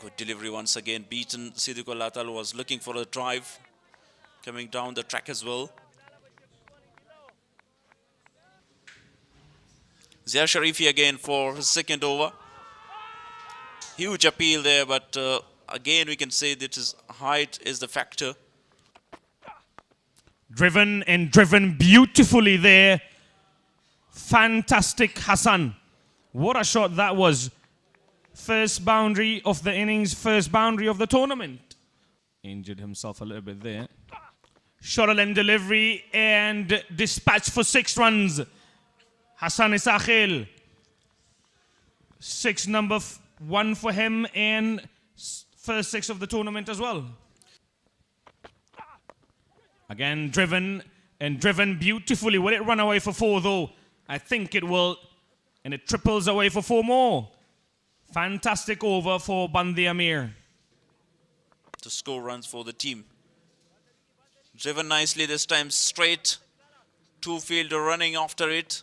Good delivery once again. Beaten. Siddiqul Atal was looking for a drive. Coming down the track as well. Zia Sharifi again for his second over. Huge appeal there, but again we can say that his height is the factor. Driven beautifully there. Fantastic Hassan. What a shot that was. First boundary of the innings, first boundary of the tournament. Injured himself a little bit there. Shuttle and delivery and dispatch for 6 runs. Hassan Isakhil. 6 number 1 for him and first 6 of the tournament as well. Again, driven beautifully. Will it run away for 4 though? I think it will. And it triples away for 4 more. Fantastic over for Band-e-Amir. To score runs for the team. Driven nicely this time, straight. 2 fielder running after it.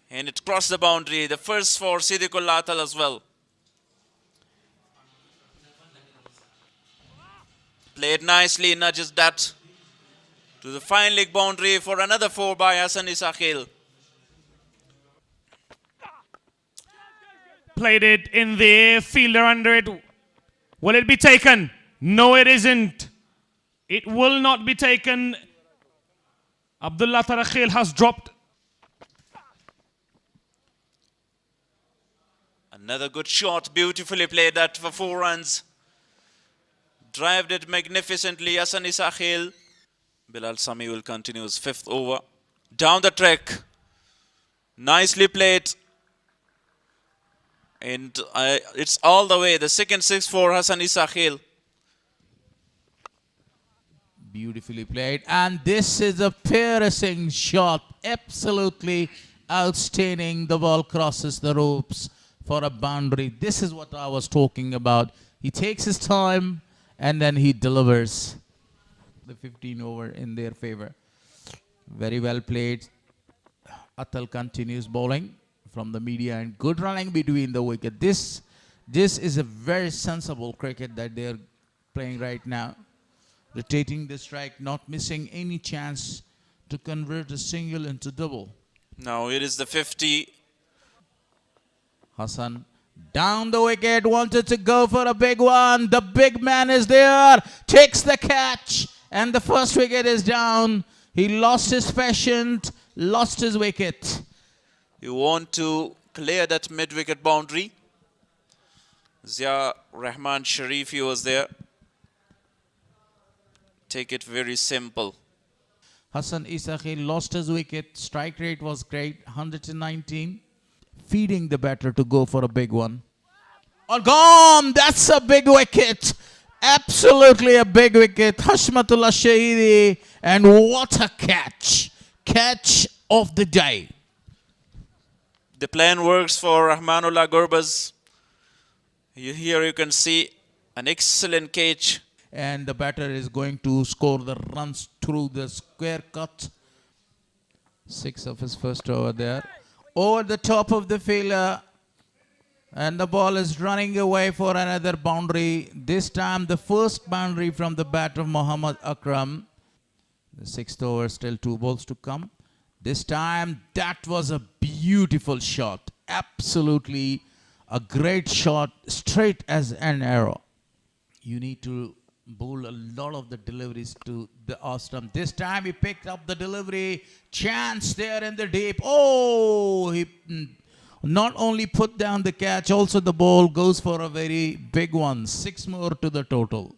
And it crossed the boundary. The first for Siddiqul Atal as well. Played nicely, nudges that to the fine leg boundary for another 4 by Hassan Isakhil. Played it in the air, fielder under it. Will it be taken? No, it isn't. It will not be taken. Abdullah Tarakhil has dropped. Another good shot, beautifully played that for 4 runs. Drived it magnificently, Hassan Isakhil. Bilal Sami will continue his 5th over. Down the track. Nicely played. And it's all the way. The second 6 for Hassan Isakhil. Beautifully played. And this is a piercing shot. Absolutely outstanding. The ball crosses the ropes for a boundary. This is what I was talking about. He takes his time and then he delivers. The 15 over in their favor. Very well played. Atal continues bowling from the media and good running between the wicket. This is a very sensible cricket that they're playing right now. Rotating the strike, not missing any chance to convert a single into double. Now it is the 50. Hassan down the wicket, wanted to go for a big one. The big man is there, takes the catch, and the first wicket is down. He lost his patience, lost his wicket. You want to clear that mid-wicket boundary. Zia Rahman Sharifi was there. Take it very simple. Hassan Isakhil lost his wicket. Strike rate was great, 119. Feeding the batter to go for a big one. All gone! That's a big wicket. Absolutely a big wicket. Hashmatullah Shahidi. And what a catch. Catch of the day. The plan works for Rahmanullah Gurbaz. Here you can see an excellent catch. And the batter is going to score the runs through the square cut. 6 of his first over there. Over the top of the fielder. And the ball is running away for another boundary. This time the first boundary from the bat of Muhammad Akram. The 6th over, still 2 balls to come. This time that was a beautiful shot. Absolutely a great shot, straight as an arrow. You need to bowl a lot of the deliveries to the off stump. This time he picked up the delivery. Chance there in the deep. Oh, he not only put down the catch, also the ball goes for a very big one. 6 more to the total.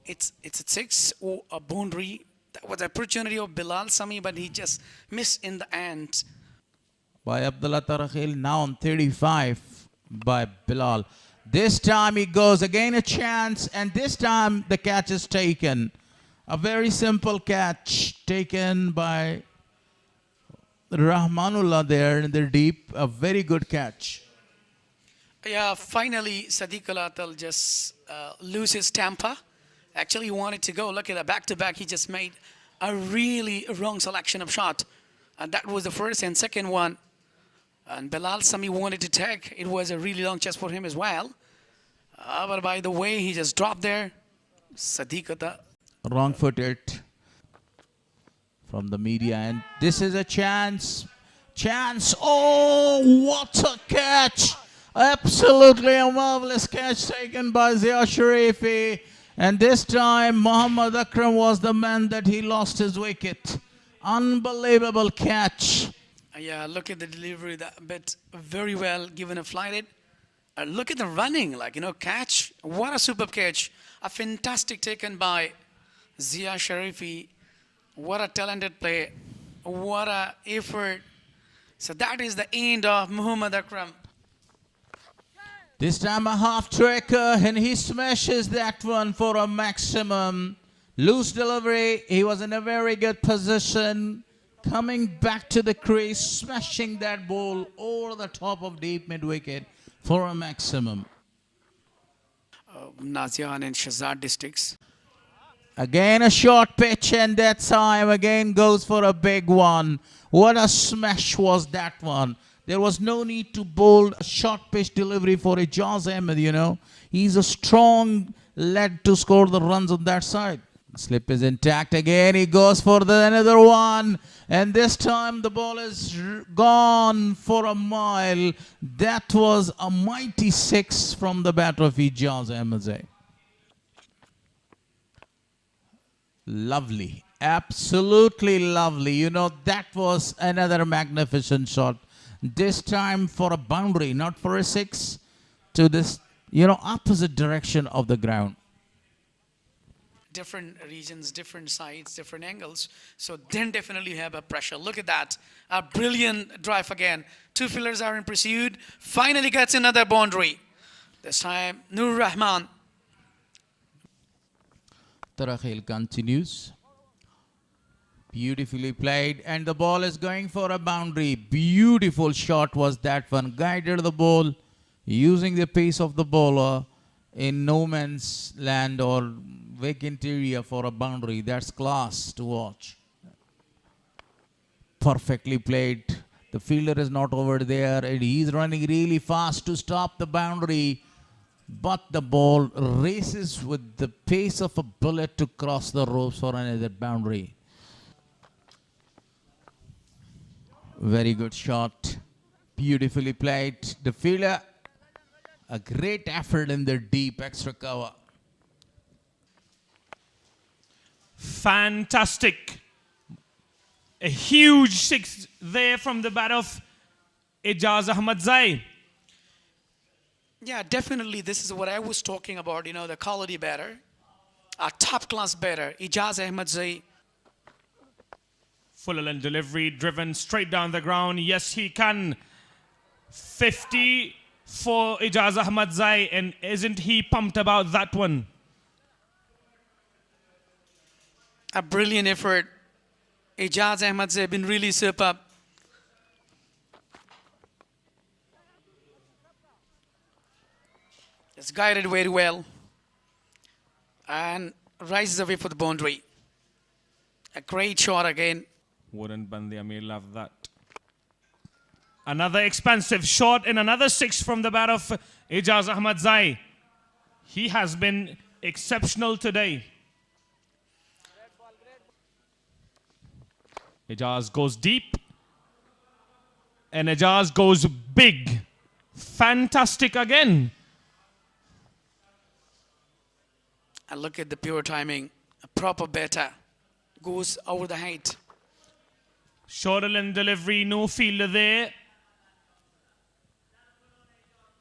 It's a 6 or a boundary. That was an opportunity of Bilal Sami, but he just missed in the end. By Abdullah Tarakhil, now on 35 by Bilal. This time he goes again a chance, and this time the catch is taken. A very simple catch taken by Rahmanullah there in the deep. A very good catch. Yeah, finally Siddiqul Atal just lose his temper. Actually, he wanted to go. Look at that back-to-back. He just made a really wrong selection of shot. And that was the first and second one. And Bilal Sami wanted to take. It was a really long chase for him as well. But by the way, he just dropped there. Sadiqata. Wrong footed from the media, and this is a chance. Oh, what a catch! Absolutely a marvelous catch taken by Zia Sharifi, and this time Muhammad Akram was the man that he lost his wicket. Unbelievable catch. Yeah, look at the delivery, that bit very well given a flight it. Look at the running, catch. What a superb catch. A fantastic taken by Zia Sharifi. What a talented play. What a effort. So that is the end of Muhammad Akram. This time a half tracker, and he smashes that one for a maximum. Loose delivery, he was in a very good position. Coming back to the crease, smashing that ball over the top of deep mid-wicket for a maximum. Nazian and Shahzad districts. Again a short pitch, and that time again goes for a big one. What a smash was that one. There was no need to bowl a short pitch delivery for Aijaz Ahmed, He's a strong lad to score the runs on that side. Slip is intact again. He goes for another one. And this time the ball is gone for a mile. That was a mighty six from the batter of Aijaz Ahmed Zai. Lovely. Absolutely lovely. That was another magnificent shot. This time for a boundary, not for a six. To this, opposite direction of the ground. Different regions, different sides, different angles. So then definitely have a pressure. Look at that. A brilliant drive again. Two fielders are in pursuit. Finally gets another boundary. This time, Naveen Rahman. Tarakhil continues. Beautifully played, and the ball is going for a boundary. Beautiful shot was that one. Guided the ball using the pace of the bowler in no man's land or vacant area for a boundary. That's class to watch. Perfectly played. The fielder is not over there, and he's running really fast to stop the boundary. But the ball races with the pace of a bullet to cross the ropes for another boundary. Very good shot. Beautifully played. The fielder, a great effort in the deep extra cover. Fantastic. A huge six there from the bat of Aijaz Ahmed Zai. Yeah, definitely this is what I was talking about, the quality batter. A top-class batter, Aijaz Ahmed Zai. Full length delivery, driven straight down the ground. Yes, he can. 50 for Aijaz Ahmed Zai, and isn't he pumped about that one? A brilliant effort. Aijaz Ahmed Zai been really superb. It's guided very well and rises away for the boundary. A great shot again. Wouldn't Band-e-Amir love that? Another expansive shot and another six from the bat of Aijaz Ahmed Zai. He has been exceptional today. Aijaz goes deep and Aijaz goes big. Fantastic again. And look at the pure timing. A proper batter goes over the height. Shorter length delivery, no fielder there.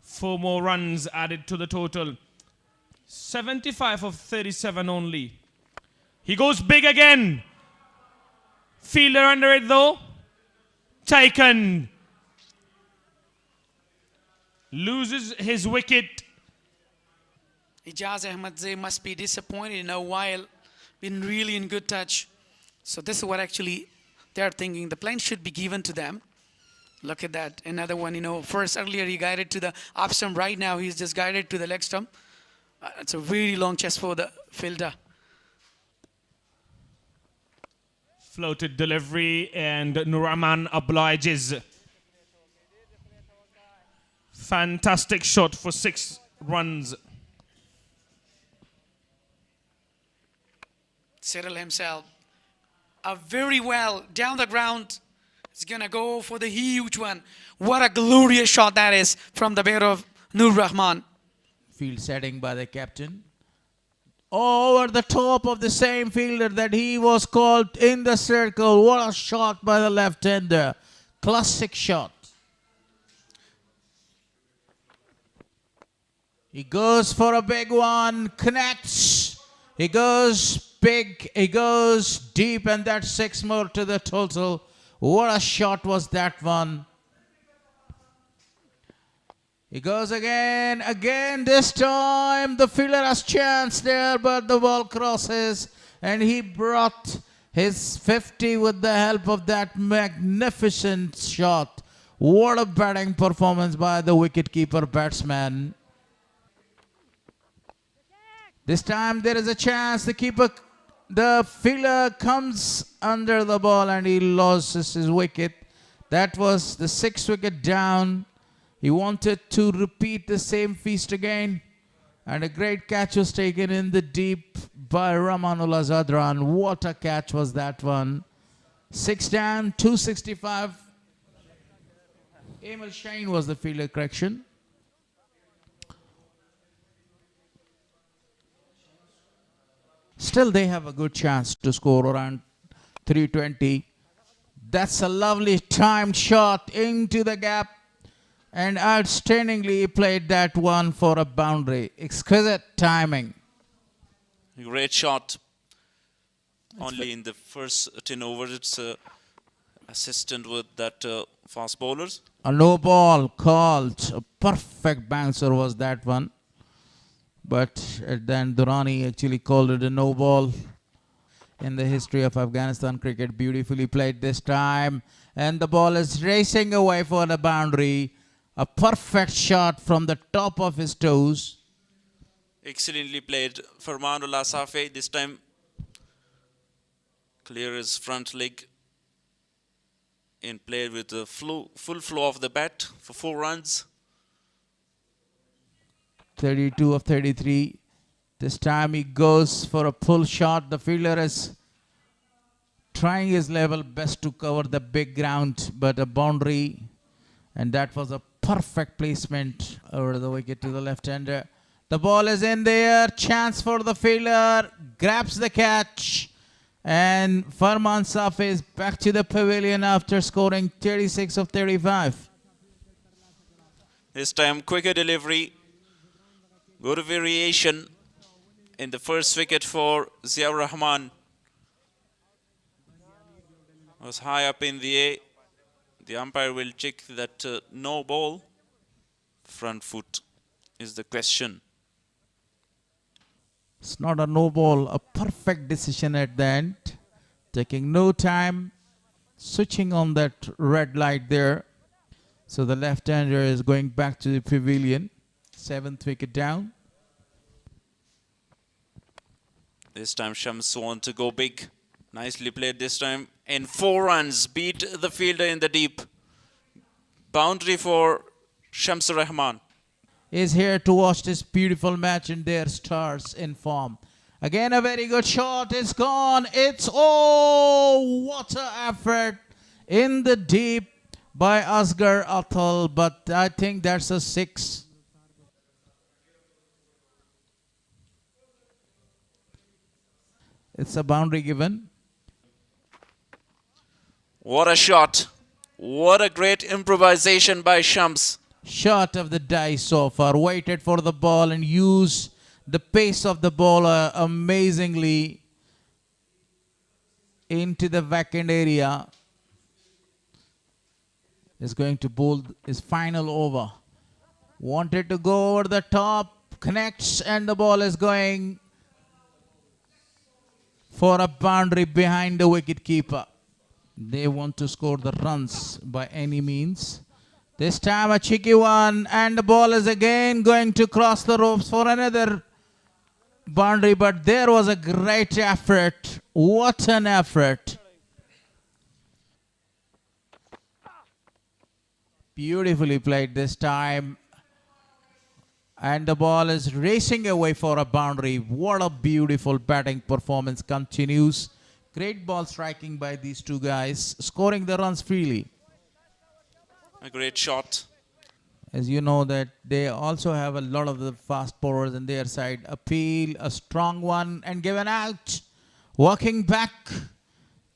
4 more runs added to the total. 75 of 37 only. He goes big again. Fielder under it though. Taken. Loses his wicket. Aijaz Ahmed Zai must be disappointed in a while. Been really in good touch. So this is what actually they're thinking. The plan should be given to them. Look at that. Another one, first earlier he guided to the off stump. Right now he's just guided to the leg stump. It's a very long chest for the fielder. Floated delivery and Naveen Rahman obliges. Fantastic shot for 6 runs. settle himself very well down the ground. He's gonna go for the huge one. What a glorious shot that is from the bat of Naveen Rahman. Field setting by the captain. Over the top of the same fielder that he was called in the circle. What a shot by the left-hander. Classic shot. He goes for a big one, connects. He goes big, he goes deep, and that's 6 more to the total. What a shot was that one. He goes again, this time the fielder has chance there, but the ball crosses, and he brought his 50 with the help of that magnificent shot. What a batting performance by the wicket-keeper batsman. This time there is a chance. The fielder comes under the ball and he loses his wicket. That was the 6th wicket down. He wanted to repeat the same feast again. And a great catch was taken in the deep by Rahmanullah Zadran. What a catch was that one. 6 down, 265. Emil Shine was the fielder, correction. Still, they have a good chance to score around 320. That's a lovely timed shot into the gap. And outstandingly played that one for a boundary. Exquisite timing. Great shot. Only in the first 10 overs, it's assistant with that fast bowlers. A no ball called. A perfect bouncer was that one. But then Durrani actually called it a no ball. In the history of Afghanistan cricket, beautifully played this time. And the ball is racing away for the boundary. A perfect shot from the top of his toes. Excellently played Farmanullah Safi. This time clear his front leg and played with the full flow of the bat for 4 runs. 32 of 33. This time he goes for a pull shot. The fielder is trying his level best to cover the big ground, but a boundary. And that was a perfect placement over the wicket to the left-hander. The ball is in there. Chance for the fielder. Grabs the catch. And Farman Safi is back to the pavilion after scoring 36 of 35. This time quicker delivery. Good variation in the first wicket for Ziaur Rahman. Was high up in the air. The umpire will check that no ball. Front foot is the question. It's not a no ball, a perfect decision at the end. Taking no time, switching on that red light there. So the left-hander is going back to the pavilion. 7th wicket down. This time Shams want to go big. Nicely played this time. And 4 runs beat the fielder in the deep. Boundary for Shams Rahman. Is here to watch this beautiful match and their stars in form. Again, a very good shot. It's gone. It's what an effort in the deep by Asghar Athal. But I think that's a 6. It's a boundary given. What a shot. What a great improvisation by Shams. Shot of the die so far. Waited for the ball and used the pace of the bowler amazingly into the vacant area. Is going to bowl his final over. Wanted to go over the top. Connects and the ball is going for a boundary behind the wicket keeper. They want to score the runs by any means. This time a cheeky one, and the ball is again going to cross the ropes for another boundary, but there was a great effort. What an effort. Beautifully played this time. And the ball is racing away for a boundary. What a beautiful batting performance continues. Great ball striking by these two guys, scoring the runs freely. A great shot. As you know that they also have a lot of the fast bowlers in their side. Appeal, a strong one and given out. Walking back.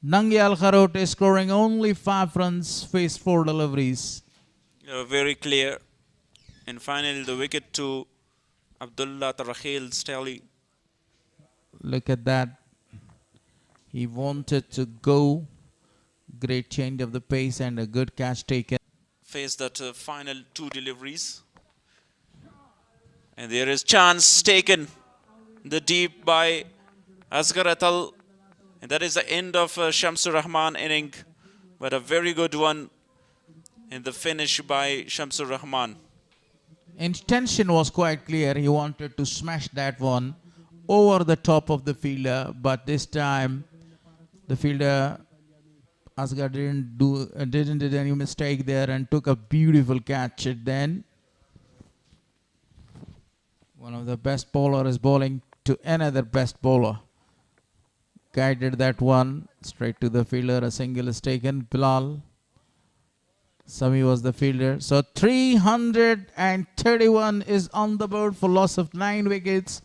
Nangyal Kharot is scoring only 5 runs, faced 4 deliveries. Very clear. And finally the wicket to Abdullah Tarakhil's tally. Look at that. He wanted to go. Great change of the pace and a good catch taken. Face that final 2 deliveries. And there is chance taken in the deep by Asghar Atal. And that is the end of Shamsur Rahman inning. But a very good one in the finish by Shamsur Rahman. Intention was quite clear. He wanted to smash that one over the top of the fielder. But this time, the fielder Asghar didn't do any mistake there and took a beautiful catch. And then one of the best bowler is bowling to another best bowler. Guided that one straight to the fielder. A single is taken. Bilal Sami was the fielder. So 331 is on the board for loss of 9 wickets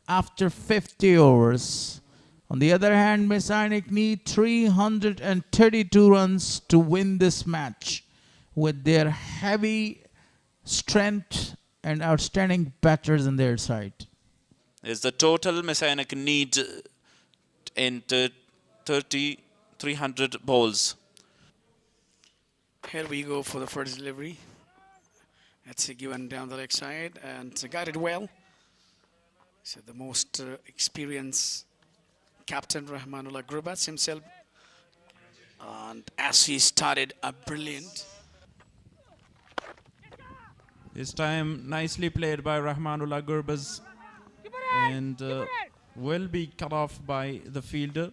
after 50 overs. On the other hand, Mis-e-Ainak need 332 runs to win this match with their heavy strength and outstanding batters in their side. Is the total Mis-e-Ainak need in 300 balls. Here we go for the first delivery. That's given down the leg side and guided well. So the most experienced captain Rahmanullah Gurbaz himself. And as he started a brilliant. This time nicely played by Rahmanullah Gurbaz and will be cut off by the fielder.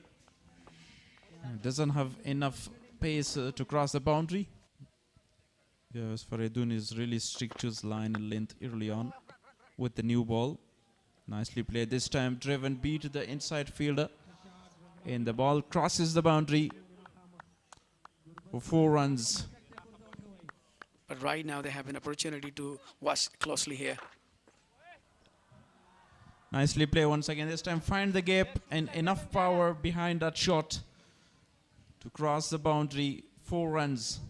Doesn't have enough pace to cross the boundary. Yes, Faridun is really strict to his line and length early on with the new ball. Nicely played. This time driven beat the inside fielder. And the ball crosses the boundary for 4 runs. But right now they have an opportunity to watch closely here. Nicely played once again. This time find the gap and enough power behind that shot to cross the boundary. 4 runs.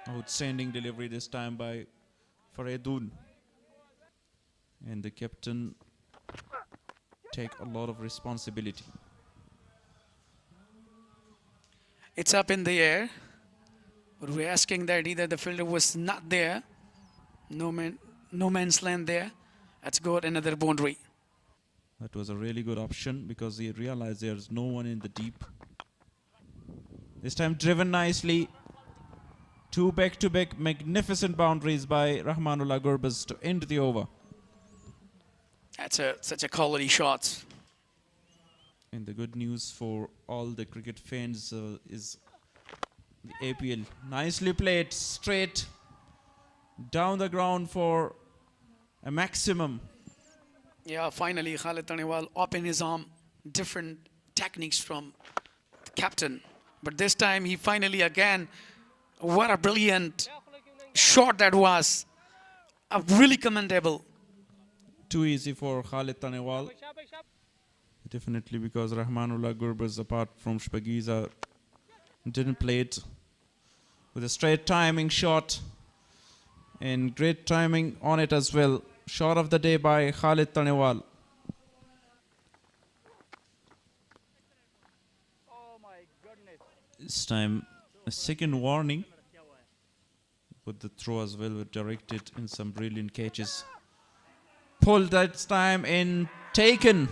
Outstanding delivery this time by Faridun. And the captain take a lot of responsibility. It's up in the air. But we're asking that either the fielder was not there. No man's land there. Let's go at another boundary. That was a really good option because he realized there's no one in the deep. This time driven nicely. 2 back-to-back magnificent boundaries by Rahmanullah Gurbaz to end the over. That's such a quality shot. And the good news for all the cricket fans is the APL. Nicely played, straight down the ground for a maximum. Yeah, finally Khalid Tanewal opened his arm. Different techniques from the captain. But this time he finally again, what a brilliant shot that was. Really commendable. Too easy for Khalid Tanewal. Definitely because Rahmanullah Gurbaz, apart from Shpagiza, didn't play it with a straight timing shot and great timing on it as well. Shot of the day by Khalid Tanewal. This time a second warning, but the throw as well were directed in some brilliant catches. Pulled that time and taken.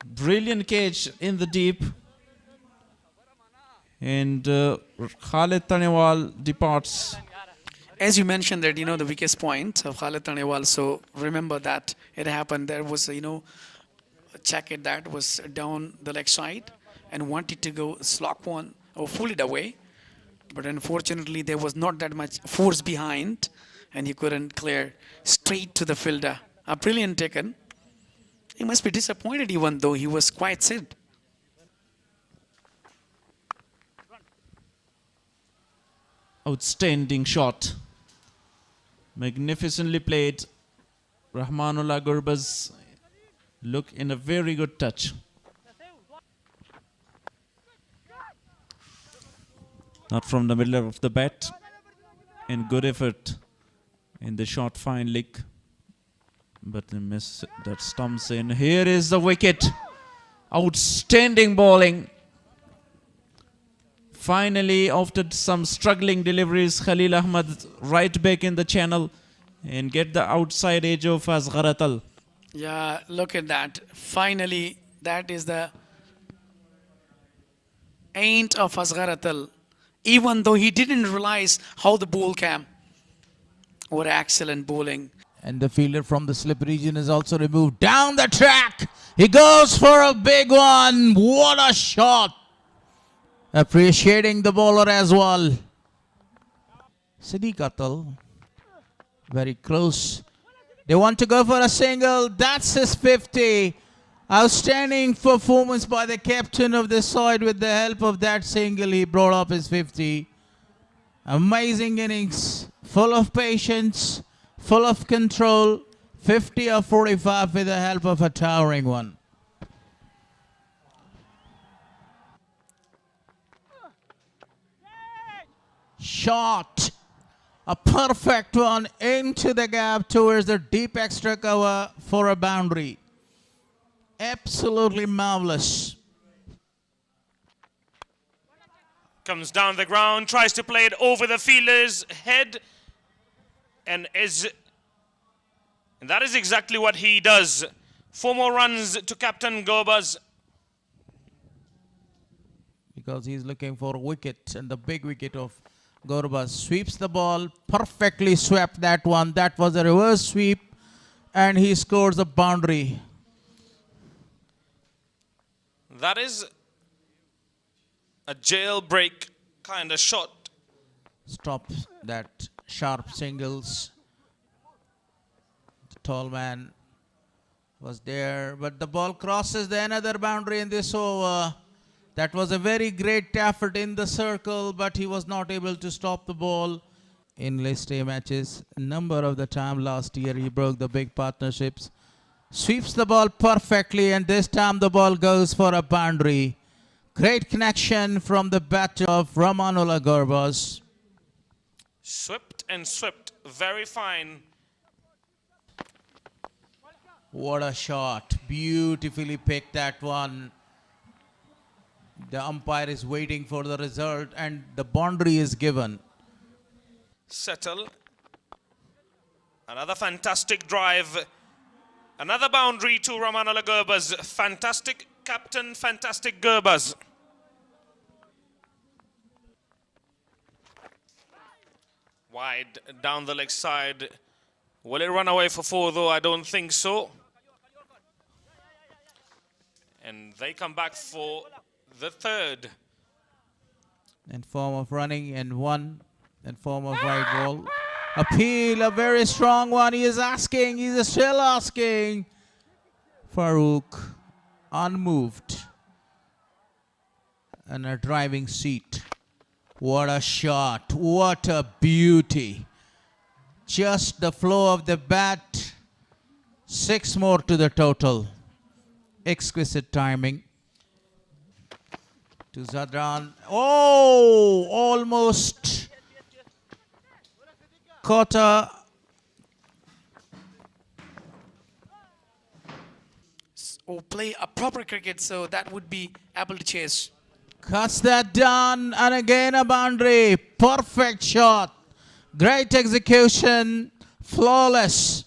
Brilliant catch in the deep. And Khalid Tanewal departs. As you mentioned that, the weakest point of Khalid Tanewal, so remember that it happened. There was, a jacket that was down the leg side and wanted to go slog one or pull it away. But unfortunately, there was not that much force behind, and he couldn't clear straight to the fielder. A brilliant taken. He must be disappointed even though he was quite set. Outstanding shot. Magnificently played. Rahmanullah Gurbaz look in a very good touch. Not from the middle of the bat. In good effort in the short fine lick. But the miss that stumps in. Here is the wicket. Outstanding bowling. Finally, after some struggling deliveries, Khalil Ahmed right back in the channel and get the outside edge of Asgharatal. Yeah, look at that. Finally, that is the end of Asgharatal. Even though he didn't realize how the ball came. What excellent bowling. And the fielder from the slip region is also removed. Down the track. He goes for a big one. What a shot. Appreciating the bowler as well. Siddiq Atal. Very close. They want to go for a single. That's his 50. Outstanding performance by the captain of the side. With the help of that single, he brought up his 50. Amazing innings. Full of patience. Full of control. 50 or 45 with the help of a towering one. Shot. A perfect one into the gap towards the deep extra cover for a boundary. Absolutely marvelous. Comes down the ground, tries to play it over the fielder's head. And that is exactly what he does. 4 more runs to Captain Gurbaz. Because he's looking for a wicket, and the big wicket of Gurbaz sweeps the ball, perfectly swept that one. That was a reverse sweep, and he scores a boundary. That is a jailbreak kind of shot. Stops that sharp singles. The tall man was there, but the ball crosses the another boundary in this over. That was a very great effort in the circle, but he was not able to stop the ball. In list A matches, a number of the time last year, he broke the big partnerships. Sweeps the ball perfectly, and this time the ball goes for a boundary. Great connection from the bat of Rahmanullah Gurbaz. Swept and swept. Very fine. What a shot. Beautifully picked that one. The umpire is waiting for the result, and the boundary is given. Settle. Another fantastic drive. Another boundary to Rahmanullah Gurbaz. Fantastic captain, fantastic Gurbaz. Wide down the leg side. Will it run away for 4 though? I don't think so. And they come back for the 3rd. In form of running and 1 in form of right ball. Appeal, a very strong one. He is asking, he is still asking. Farooq, unmoved. And a driving seat. What a shot. What a beauty. Just the flow of the bat. 6 more to the total. Exquisite timing. To Zadran. Oh, almost caught a. Or play a proper cricket, so that would be able to chase. Cuts that down, and again a boundary. Perfect shot. Great execution. Flawless.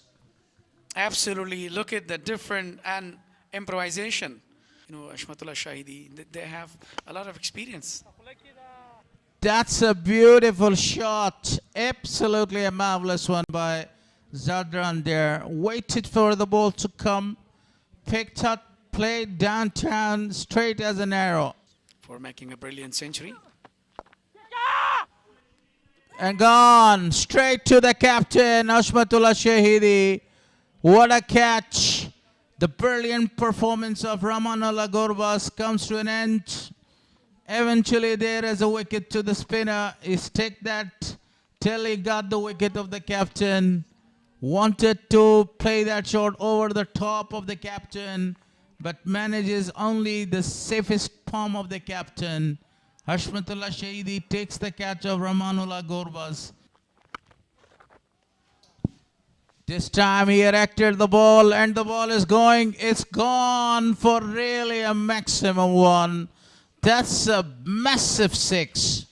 Absolutely. Look at the different and improvisation. You know, Ashmatullah Shahidi, they have a lot of experience. That's a beautiful shot. Absolutely a marvelous one by Zadran there. Waited for the ball to come. Picked up, played downtown, straight as an arrow. For making a brilliant century. And gone straight to the captain, Ashmatullah Shahidi. What a catch. The brilliant performance of Rahmanullah Gurbaz comes to an end. Eventually there is a wicket to the spinner. He stick that till he got the wicket of the captain. Wanted to play that shot over the top of the captain, but manages only the safest palm of the captain. Hashmatullah Shahidi takes the catch of Rahmanullah Gurbaz. This time he erected the ball and the ball is going. It's gone for really a maximum one. That's a massive six.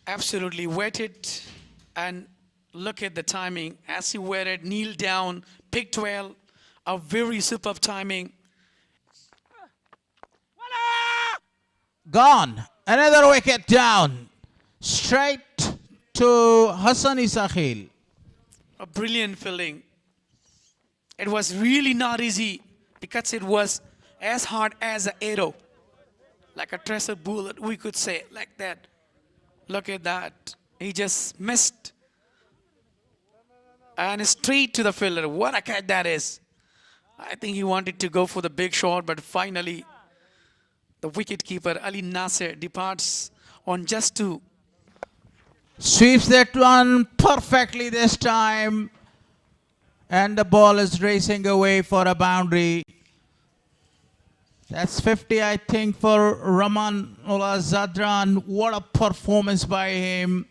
Absolutely wetted, and look at the timing. As he wetted, kneel down, pick 12, a very superb timing. Gone. Another wicket down. Straight to Hassan Isakhil. A brilliant fielding. It was really not easy because it was as hard as an arrow. Like a tracer bullet, we could say, like that. Look at that. He just missed. And straight to the fielder. What a catch that is. I think he wanted to go for the big shot, but finally the wicketkeeper Ali Nasser departs on just 2. Sweeps that one perfectly this time. And the ball is racing away for a boundary. That's 50, I think, for Rahmanullah Zadran. What a performance by him.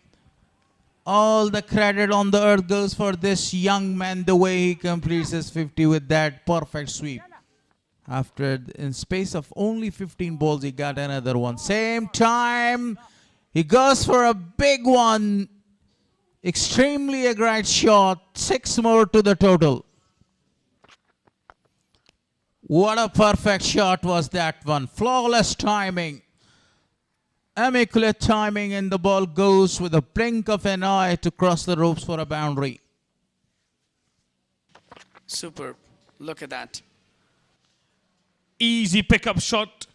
All the credit on the earth goes for this young man, the way he completes his 50 with that perfect sweep. After, in space of only 15 balls, he got another one. Same time, he goes for a big one. Extremely a great shot. 6 more to the total. What a perfect shot was that one. Flawless timing. Immaculate timing, and the ball goes with a blink of an eye to cross the ropes for a boundary. Superb. Look at that. Easy pickup shot.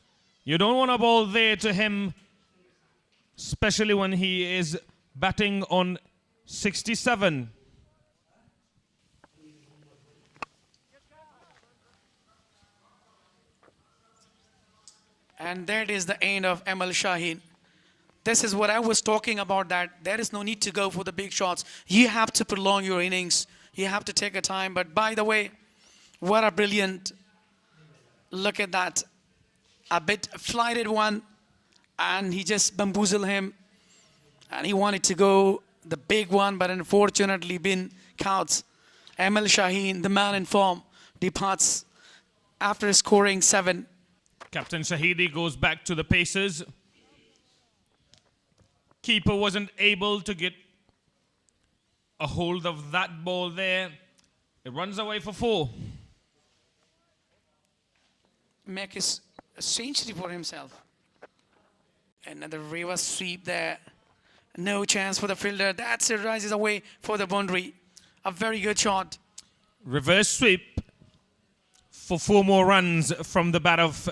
You don't want a ball there to him, especially when he is batting on 67. And that is the end of Amal Shaheen. This is what I was talking about, that there is no need to go for the big shots. You have to prolong your innings. You have to take a time. But by the way, what a brilliant, look at that. A bit flighted one, and he just bamboozled him. And he wanted to go the big one, but unfortunately been counts. Amal Shaheen, the man in form, departs after scoring 7. Captain Shahidi goes back to the paces. Keeper wasn't able to get a hold of that ball there. It runs away for 4. Make his century for himself. Another reverse sweep there. No chance for the fielder. That's it, rises away for the boundary. A very good shot. Reverse sweep for 4 more runs from the bat of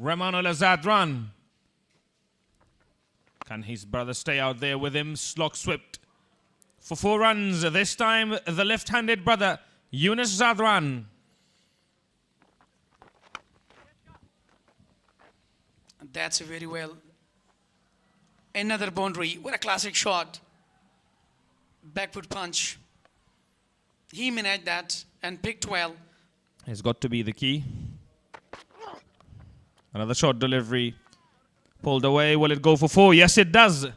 Rahmanullah Zadran. Can his brother stay out there with him? Slog swept for 4 runs. This time the left-handed brother, Yunus Zadran. That's very well. Another boundary. What a classic shot. Backfoot punch. He managed that and picked well. Has got to be the key. Another short delivery. Pulled away. Will it go for 4? Yes, it does.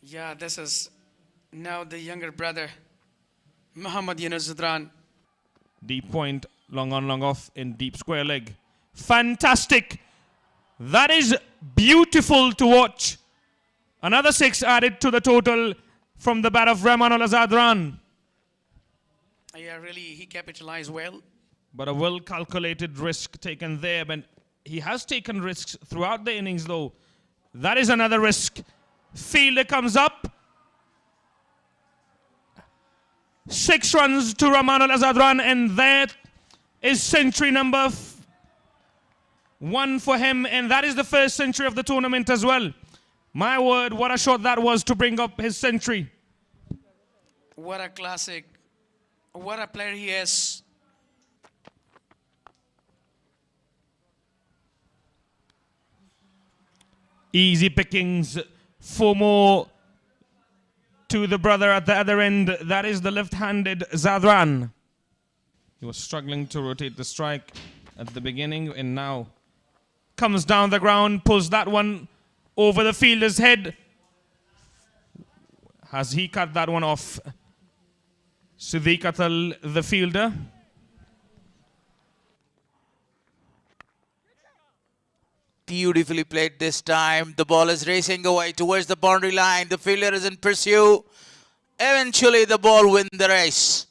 Yeah, this is now the younger brother, Muhammad Yunus Zadran. Deep point, long on, long off in deep square leg. Fantastic. That is beautiful to watch. Another 6 added to the total from the bat of Rahmanullah Zadran. Yeah, really, he capitalized well. But a well-calculated risk taken there. But he has taken risks throughout the innings, though. That is another risk. Fielder comes up. 6 runs to Rahmanullah Zadran, and that is century number One for him, and that is the first century of the tournament as well. My word, what a shot that was to bring up his century. What a classic. What a player he is. Easy pickings. 4 more to the brother at the other end. That is the left-handed Zadran. He was struggling to rotate the strike at the beginning, and now comes down the ground, pulls that one over the fielder's head. Has he cut that one off? Siddiq Atal, the fielder. Beautifully played this time. The ball is racing away towards the boundary line. The fielder is in pursuit. Eventually, the ball wins the race.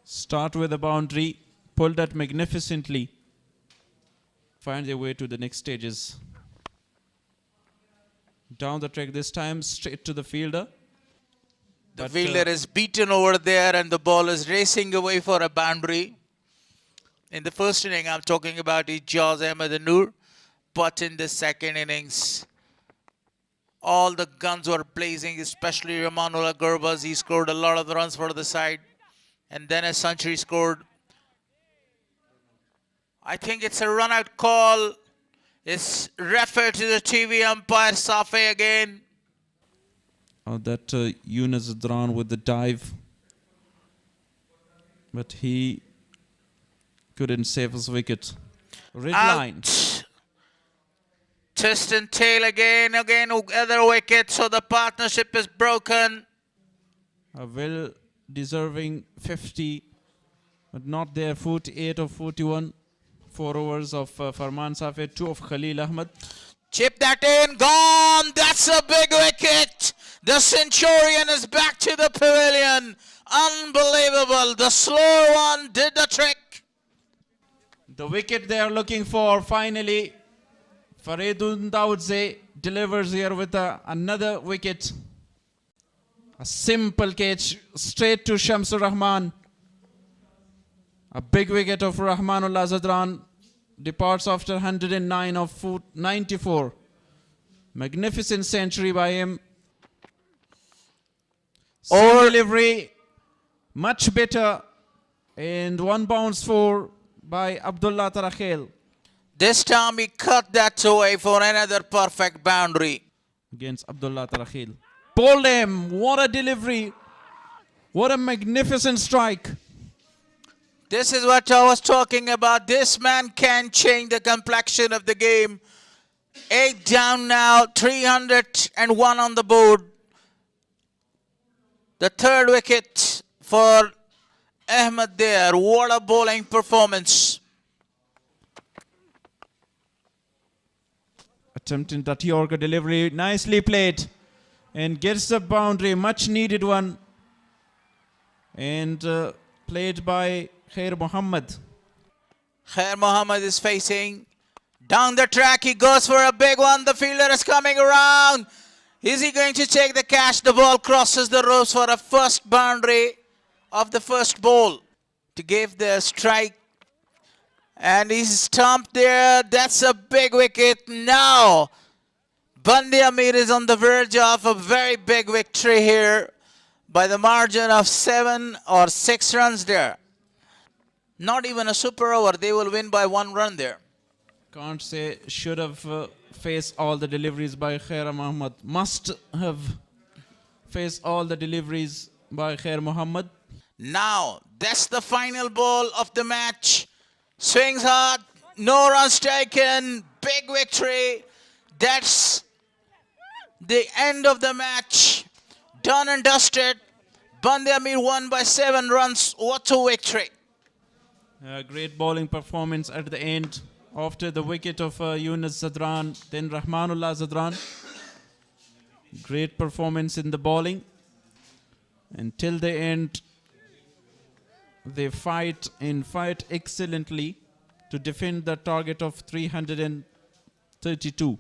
Start with the boundary, pull that magnificently. Find their way to the next stages. Down the track this time, straight to the fielder. The fielder is beaten over there and the ball is racing away for a boundary. In the first inning, I'm talking about Aijaz Ahmed Zai, but in the second innings, all the guns were blazing, especially Rahmanullah Gurbaz. He scored a lot of runs for the side, and then a century scored. I think it's a run-out call. It's referred to the TV umpire, Safi again. That Yunus Zadran with the dive, but he couldn't save his wicket. Red line. Twist and tail again, other wicket, so the partnership is broken. A well-deserving 50, but not there. 48 of 41. 4 overs of Farman Safi, 2 of Khalil Ahmed. Chip that in, gone. That's a big wicket. The Centurion is back to the pavilion. Unbelievable. The slow one did the trick. The wicket they are looking for, finally. Faridun Daudze delivers here with another wicket. A simple catch straight to Shamsur Rahman. A big wicket of Rahmanullah Zadran departs after 109 of 94. Magnificent century by him. Or delivery, much better. And 1 bounce for by Abdullah Tarakhel. This time he cut that away for another perfect boundary. Against Abdullah Tarakhel. Bowled him. What a delivery. What a magnificent strike. This is what I was talking about. This man can change the complexion of the game. 8 down now, 301 on the board. The 3rd wicket for Ahmed there. What a bowling performance. Attempting that Yorker delivery. Nicely played. And gets the boundary. Much needed one. And played by Khair Mohammed. Khair Mohammed is facing down the track. He goes for a big one. The fielder is coming around. Is he going to take the catch? The ball crosses the ropes for a first boundary of the first ball to give the strike. And he's stumped there. That's a big wicket. Now, Band-e-Amir is on the verge of a very big victory here by the margin of 7 or 6 runs there. Not even a super over. They will win by 1 run there. Can't say should have faced all the deliveries by Khair Mohammed. Must have faced all the deliveries by Khair Mohammed. Now, that's the final ball of the match. Swings hard. No runs taken. Big victory. That's the end of the match. Done and dusted. Band-e-Amir won by 7 runs. What a victory. Great bowling performance at the end. After the wicket of Yunus Zadran, then Rahmanullah Zadran. Great performance in the bowling. Until the end, they fight excellently to defend the target of 332.